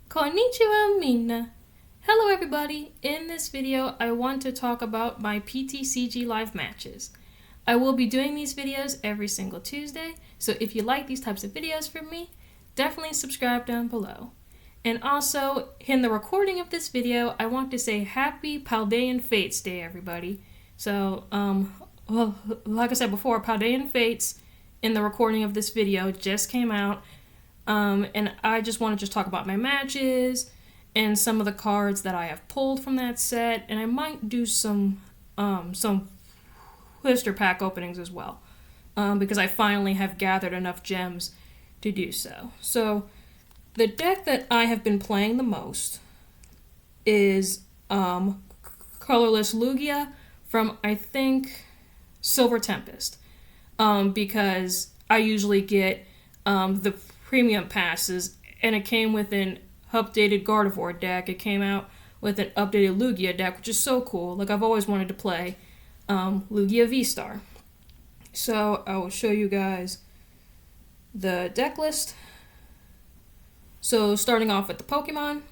Konnichiwa minna. Hello everybody. In this video, I want to talk about my PTCG live matches. I will be doing these videos every single Tuesday, so if you like these types of videos from me, definitely subscribe down below. And also, in the recording of this video, I want to say Happy Paldean Fates Day, everybody. So, well, like I said before, Paldean Fates in the recording of this video just came out. And I just want to talk about my matches and some of the cards that I have pulled from that set, and I might do some blister pack openings as well, because I finally have gathered enough gems to do so. So the deck that I have been playing the most is colorless Lugia from, I think, Silver Tempest, because I usually get the premium passes, and it came with an updated Gardevoir deck. It came out with an updated Lugia deck, which is so cool. Like, I've always wanted to play Lugia V-Star. So I will show you guys the deck list. So starting off with the Pokemon,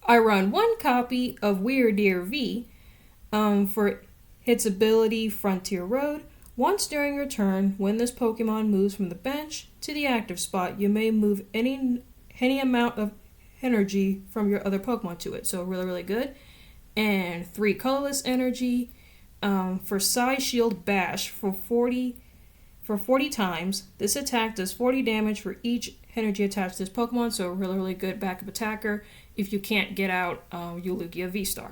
I run one copy of Weirdeer V for its ability Frontier Road. Once during your turn, when this Pokemon moves from the bench to the active spot, you may move any amount of energy from your other Pokemon to it. So really good. And 3 colorless energy for Psy Shield Bash for 40 times. This attack does 40 damage for each energy attached to this Pokemon. So really good backup attacker if you can't get out your Lugia V-Star.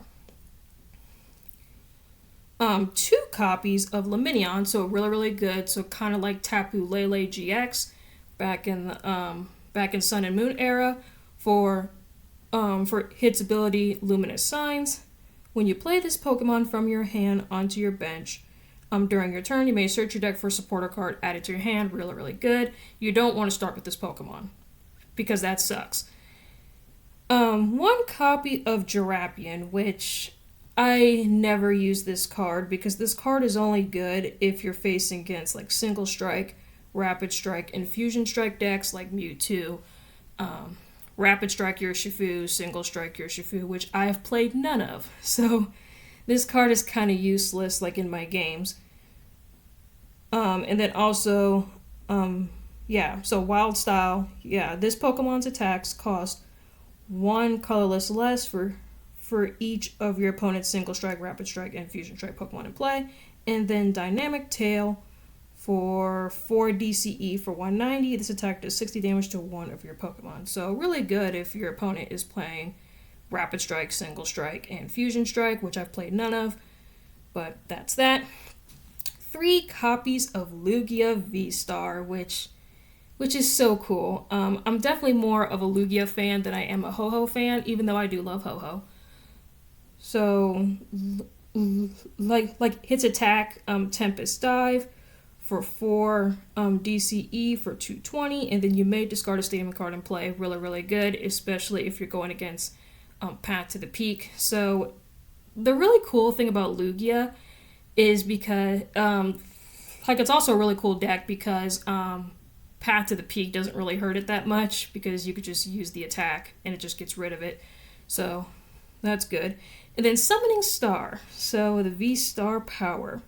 2 copies of Luminion, so really good. So kind of like Tapu Lele GX back in Sun and Moon era for its ability Luminous Signs. When you play this Pokemon from your hand onto your bench, during your turn, you may search your deck for a supporter card added to your hand. Really good. You don't want to start with this Pokemon because that sucks. 1 copy of Jirapian, which I never use this card because this card is only good if you're facing against like Single Strike, Rapid Strike, and Fusion Strike decks like Mewtwo, Rapid Strike Urshifu, Single Strike Urshifu, which I have played none of. So this card is kind of useless like in my games. And then also, so Wild Style, this Pokemon's attacks cost 1 colorless less for each of your opponent's Single Strike, Rapid Strike, and Fusion Strike Pokemon in play. And then Dynamic Tail for 4 DCE for 190. This attack does 60 damage to one of your Pokemon. So really good if your opponent is playing Rapid Strike, Single Strike, and Fusion Strike, which I've played none of. But that's that. 3 copies of Lugia V-Star, which is so cool. I'm definitely more of a Lugia fan than I am a Ho-Ho fan, even though I do love Ho-Ho. So, like its attack, Tempest Dive for 4 DCE for 220, and then you may discard a Stadium card and play. Really good, especially if you're going against Path to the Peak. So, the really cool thing about Lugia is because, it's also a really cool deck because Path to the Peak doesn't really hurt it that much because you could just use the attack and it just gets rid of it. So, that's good. And then Summoning Star, so the V-Star power.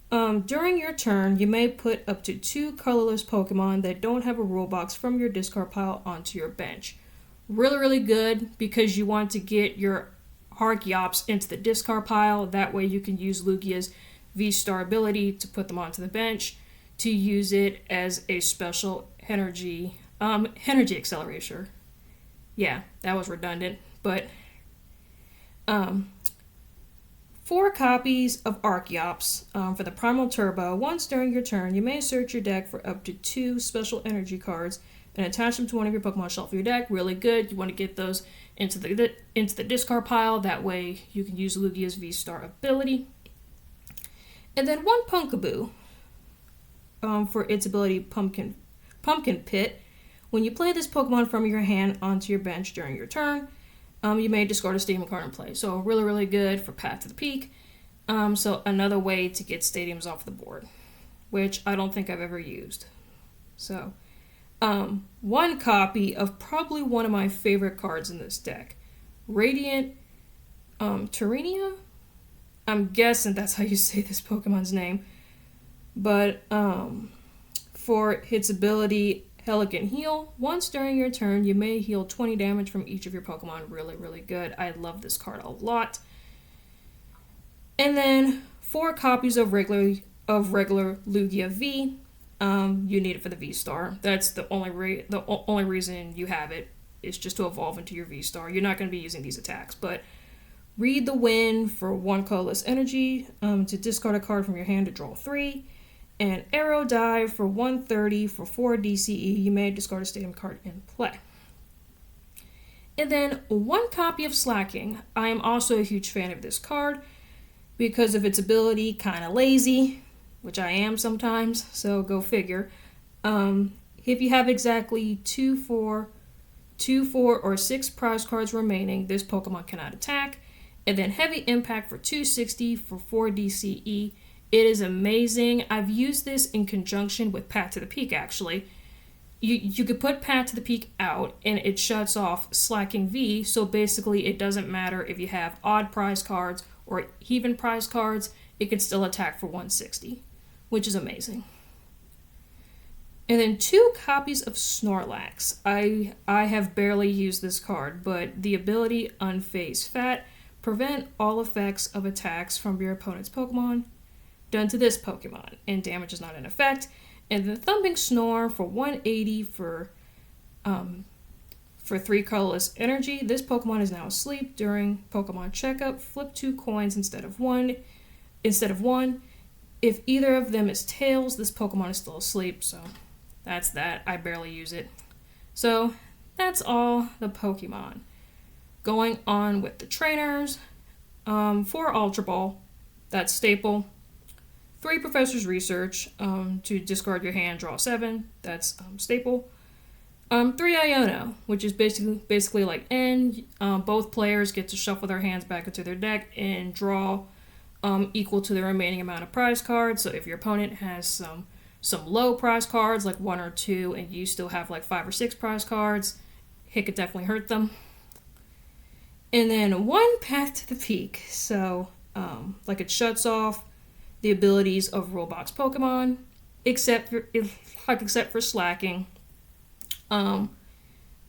During your turn, you may put up to 2 colorless Pokemon that don't have a rule box from your discard pile onto your bench. Really good because you want to get your Archeops into the discard pile. That way you can use Lugia's V-Star ability to put them onto the bench to use it as a special energy accelerator. Yeah, that was redundant, but 4 copies of Archeops for the Primal Turbo. Once during your turn, you may search your deck for up to 2 special energy cards and attach them to one of your Pokemon shelf of your deck. Really good. You want to get those into the discard pile. That way you can use Lugia's V-Star ability. And then 1 Punkaboo for its ability Pumpkin Pit. When you play this Pokemon from your hand onto your bench during your turn, you may discard a Stadium card and play. So really good for Path to the Peak. So another way to get stadiums off the board, which I don't think I've ever used. So one copy of probably one of my favorite cards in this deck, Radiant Terenia. I'm guessing that's how you say this Pokemon's name. But for its ability, Elegant Heal, once during your turn, you may heal 20 damage from each of your Pokemon. Really, really good. I love this card a lot. And then 4 copies of regular Lugia V. You need it for the V-Star. That's the only reason you have it is just to evolve into your V-Star. You're not going to be using these attacks, but Read the Wind for 1 colorless energy to discard a card from your hand to draw 3. And Arrow Dive for 130 for 4 DCE. You may discard a stadium card in play. And then 1 copy of Slacking. I am also a huge fan of this card because of its ability, kind of lazy, which I am sometimes, so go figure. If you have exactly 2, 4, or 6 prize cards remaining, this Pokemon cannot attack. And then Heavy Impact for 260 for 4 DCE. It is amazing. I've used this in conjunction with Path to the Peak, actually. You could put Path to the Peak out, and it shuts off Slacking V, so basically it doesn't matter if you have odd prize cards or even prize cards, it can still attack for 160, which is amazing. And then 2 copies of Snorlax. I have barely used this card, but the ability Unfazed Fat, prevent all effects of attacks from your opponent's Pokemon done to this Pokemon, and damage is not in effect. And the Thumping Snore for 180 for 3 colorless energy. This Pokemon is now asleep. During Pokemon checkup, flip 2 coins instead of one. If either of them is tails, this Pokemon is still asleep, so that's that. I barely use it. So that's all the Pokemon. Going on with the trainers, 4 Ultra Ball, that's staple. 3 Professor's Research, to discard your hand, draw 7, that's staple. 3 Iono, which is basically like N. Both players get to shuffle their hands back into their deck and draw equal to the remaining amount of prize cards. So if your opponent has some low prize cards, like 1 or 2, and you still have like 5 or 6 prize cards, it could definitely hurt them. And then 1 Path to the Peak. So, like it shuts off the abilities of Roblox Pokemon, except for Slacking.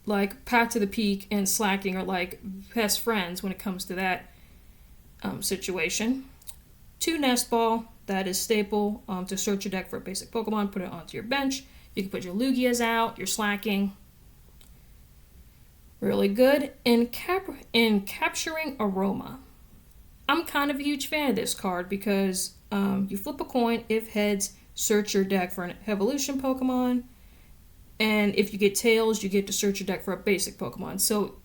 Like Path to the Peak and Slacking are like best friends when it comes to that situation. 2 Nest Ball, that is staple. To search your deck for a basic Pokemon, put it onto your bench. You can put your Lugias out, your Slacking. Really good. In Capturing Aroma, I'm kind of a huge fan of this card because you flip a coin. If heads, search your deck for an evolution Pokemon. And if you get tails, you get to search your deck for a basic Pokemon. So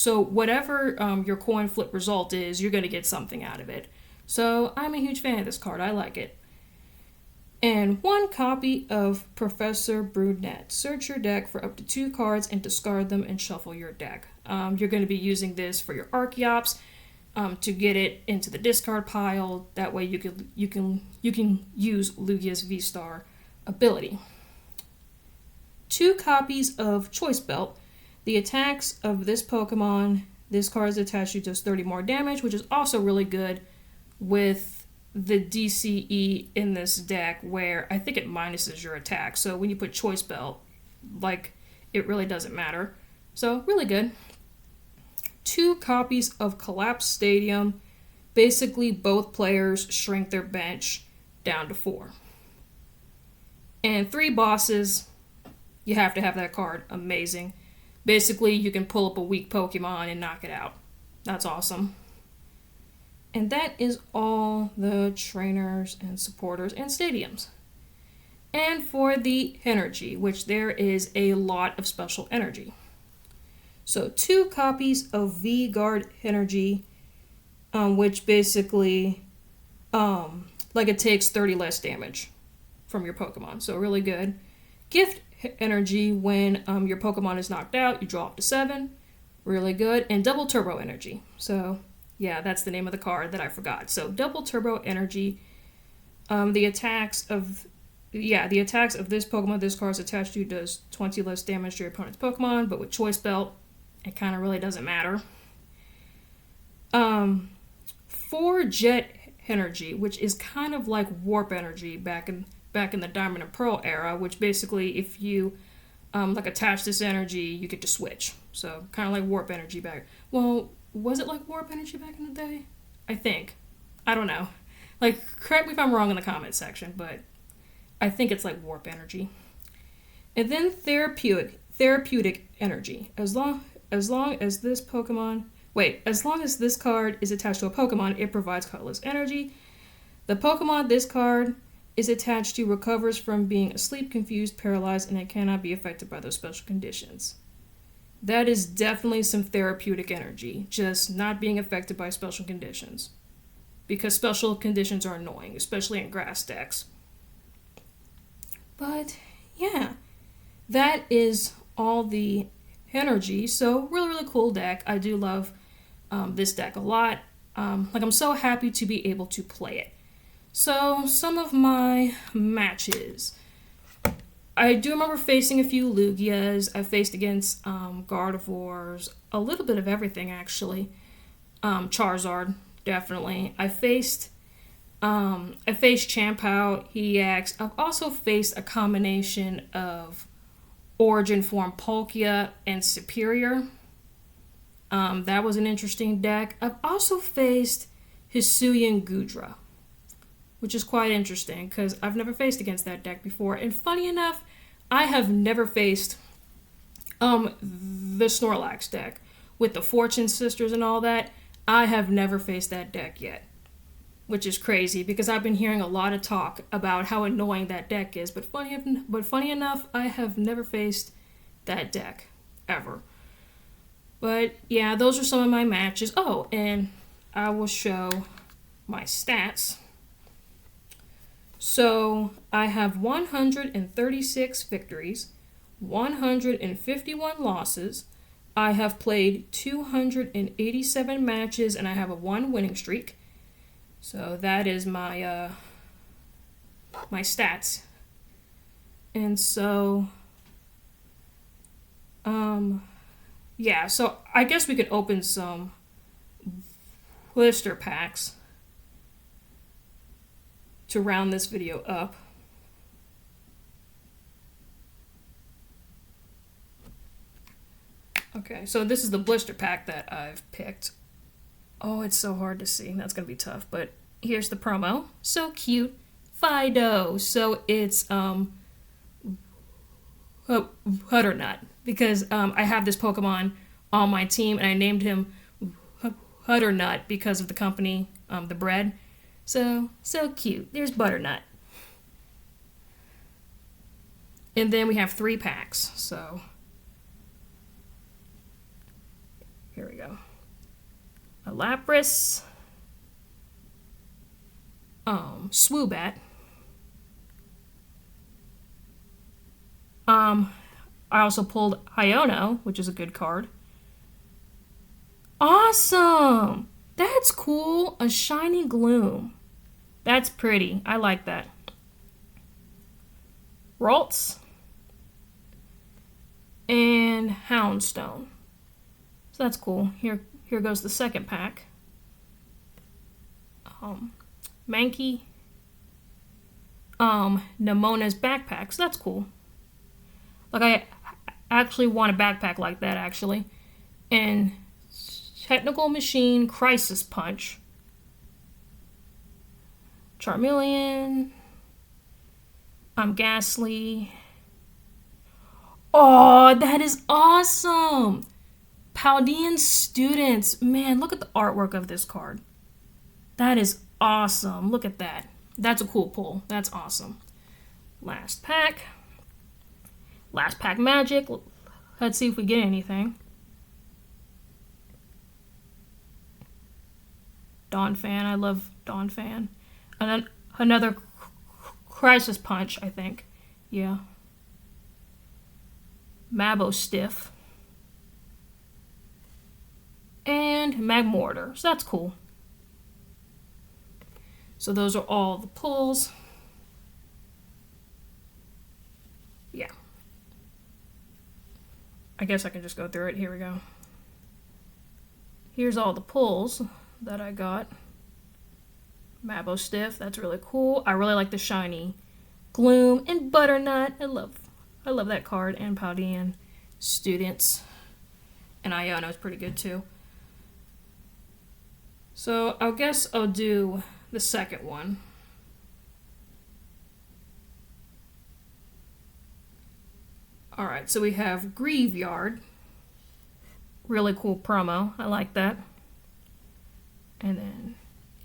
whatever your coin flip result is, you're going to get something out of it. So I'm a huge fan of this card. I like it. And 1 copy of Professor Brunette. Search your deck for up to 2 cards and discard them and shuffle your deck. You're going to be using this for your Archeops to get it into the discard pile. That way you can use Lugia's V-Star ability. 2 copies of Choice Belt. The attacks of this Pokemon, this card is attached to does 30 more damage, which is also really good with the DCE in this deck, where I think it minuses your attack. So when you put Choice Belt, like, it really doesn't matter. So really good. 2 copies of Collapse Stadium. Basically, both players shrink their bench down to 4. And 3 Bosses. You have to have that card. Amazing. Basically, you can pull up a weak Pokemon and knock it out. That's awesome. And that is all the trainers and supporters and stadiums. And for the energy, which there is a lot of special energy. So 2 copies of V-Guard energy, which basically, like it takes 30 less damage from your Pokemon. So really good. Gift energy, when your Pokemon is knocked out, you draw up to 7. Really good. And double turbo energy. So yeah, that's the name of the card that I forgot. So double turbo energy. The attacks of yeah, the attacks of this Pokemon this card is attached to does 20 less damage to your opponent's Pokemon, but with Choice Belt, it kind of really doesn't matter. 4 Jet Energy, which is kind of like Warp Energy back in the Diamond and Pearl era, which basically if you like attach this energy, you get to switch. So kind of like Warp Energy back. Well, was it like Warp Energy back in the day? I think. I don't know. Like, correct me if I'm wrong in the comment section, but I think it's like Warp Energy. And then Therapeutic Energy. As long as this card is attached to a Pokemon, it provides colorless energy. The Pokemon this card is attached to recovers from being asleep, confused, paralyzed, and it cannot be affected by those special conditions. That is definitely some therapeutic energy, just not being affected by special conditions. Because special conditions are annoying, especially in grass decks. But, yeah, that is all the energy. So, really, really cool deck. I do love this deck a lot. I'm so happy to be able to play it. So, some of my matches. I do remember facing a few Lugias. I faced against Gardevoirs, a little bit of everything actually. Charizard, definitely. I faced Champao, EX. I've also faced a combination of Origin Form Palkia and Superior. That was an interesting deck. I've also faced Hisuian Gudra, which is quite interesting because I've never faced against that deck before. And funny enough, I have never faced the Snorlax deck with the Fortune Sisters and all that. I have never faced that deck yet, which is crazy because I've been hearing a lot of talk about how annoying that deck is. But funny enough, I have never faced that deck ever. But yeah, those are some of my matches. Oh, and I will show my stats. So I have 136 victories, 151 losses. I have played 287 matches, and I have a 1 winning streak. So that is my my stats. And so, yeah. So I guess we could open some blister packs to round this video up. Okay, so this is the blister pack that I've picked. Oh, it's so hard to see. That's going to be tough, but here's the promo. So cute. Fido. So it's Butternut, because I have this Pokemon on my team and I named him Butternut because of the company, the bread. So cute. There's Butternut. And then we have 3 packs. So here we go. A Lapras. Swoobat. I also pulled Iono, which is a good card. Awesome! That's cool. A Shiny Gloom. That's pretty. I like that. Ralts. And Houndstone. So that's cool. Here goes the second pack. Mankey. Nemona's backpack. So that's cool. Like, I actually want a backpack like that, actually. And Technical Machine Crisis Punch. Charmeleon. Ghastly. Oh, that is awesome! Paldean Students. Man, look at the artwork of this card. That is awesome. Look at that. That's a cool pull. That's awesome. Last pack. Last pack magic. Let's see if we get anything. Donphan. I love Donphan. And then another Crisis Punch, I think. Yeah. Mabostiff. And Magmortar. So that's cool. So those are all the pulls. I guess I can just go through it. Here we go. Here's all the pulls that I got. Mabo Stiff, that's really cool. I really like the shiny Gloom and Butternut. I love that card. And Paldean Students. And Iono is pretty good too. So I guess I'll do the second one. Alright, so we have Graveyard. Really cool promo. I like that. And then,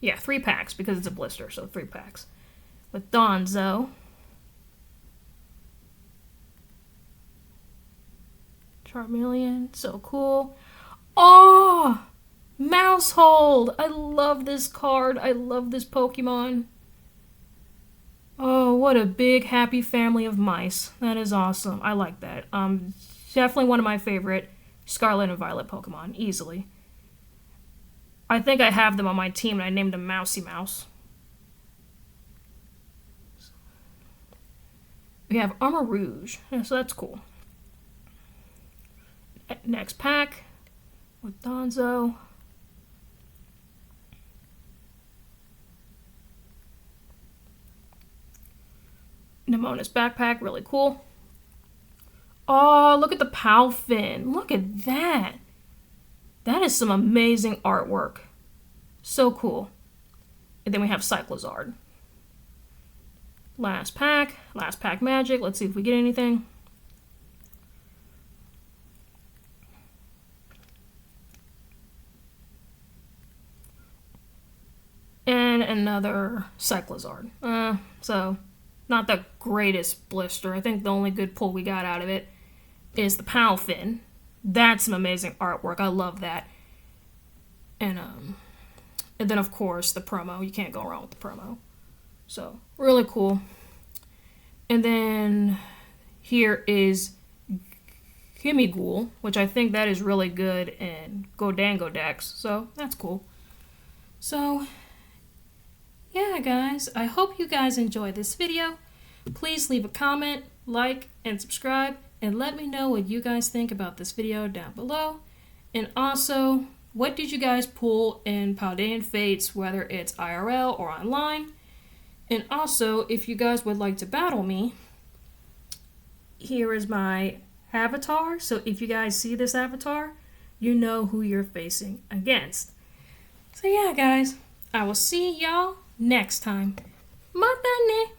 yeah, 3 packs because it's a blister, so 3 packs. With Donzo. Charmeleon, so cool. Oh! Mousehold! I love this card. I love this Pokemon. Oh, what a big happy family of mice. That is awesome. I like that. Definitely one of my favorite Scarlet and Violet Pokemon, easily. I think I have them on my team and I named them Mousy Mouse. We have Armor Rouge, so that's cool. Next pack with Donzo. Nemona's backpack, really cool. Oh, look at the Palfin. Look at that. That is some amazing artwork. So cool. And then we have Cyclozard. Last pack magic. Let's see if we get anything. And another Cyclozard. So, not the greatest blister. I think the only good pull we got out of it is the Palfin. That's some amazing artwork. I love that. And then of course the promo. You can't go wrong with the promo. So, really cool. And then here is Gimmighoul, which I think that is really good in Gholdengo decks. So, that's cool. So, yeah, guys. I hope you guys enjoyed this video. Please leave a comment, like, and subscribe, and let me know what you guys think about this video down below. And also, what did you guys pull in Paldean Fates, whether it's IRL or online? And also, if you guys would like to battle me, here is my avatar. So if you guys see this avatar, you know who you're facing against. So yeah, guys, I will see y'all next time. Matane!